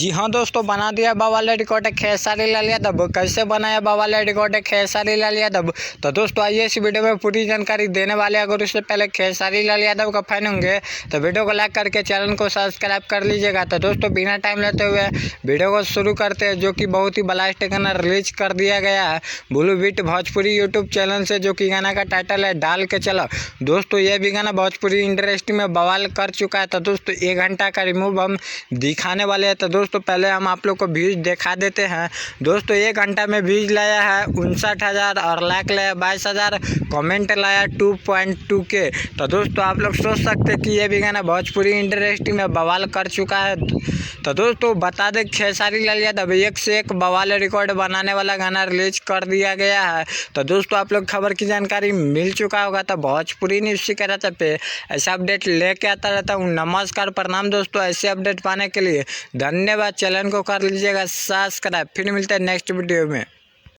जी हाँ दोस्तों, बना दिया बवाल रिकॉर्ड खेसारी लाल यादव। कैसे बनाया बवाल रिकॉर्ड खेसारी लाल यादव? तो दोस्तों आइए इस वीडियो में पूरी जानकारी देने वाले। अगर उससे पहले खेसारी लाल यादव का फैन होंगे तो वीडियो को लाइक करके चैनल को सब्सक्राइब कर लीजिएगा। तो दोस्तों बिना टाइम लेते हुए वीडियो को शुरू करते हैं, जो कि बहुत ही ब्लास्ट गाना रिलीज कर दिया गया है Blue Beat Bhojpuri YouTube channel से, जो कि गाना का टाइटल है डाल के चलो। दोस्तों ये भी गाना भोजपुरी इंडस्ट्री में बवाल कर चुका है। तो दोस्तों 1 घंटा का रिमूव हम दिखाने वाले हैं। तो दोस्तों पहले हम आप लोग को व्यूज दिखा देते हैं। दोस्तों 1 घंटा में व्यूज लाया है 59,000 और लाइक लाया 22,000, कमेंट लाया 2.2K। तो दोस्तों आप लोग सोच सकते हैं कि ये भी गाना भोजपुरी इंडस्ट्री में बवाल कर चुका है। तो दोस्तों बता दें खेसारी लाल यादव एक से एक बवाल रिकॉर्ड बनाने वाला गाना रिलीज कर दिया गया है। तो दोस्तों आप लोग खबर की जानकारी मिल चुका होगा। तो भोजपुरी न्यूज़ की तरफ पे ऐसा अपडेट लेके आता रहता हूँ। नमस्कार, प्रणाम दोस्तों। ऐसे अपडेट पाने के लिए धन्यवाद। चैनल को कर लीजिएगा सब्सक्राइब। फिर मिलते हैं नेक्स्ट वीडियो में।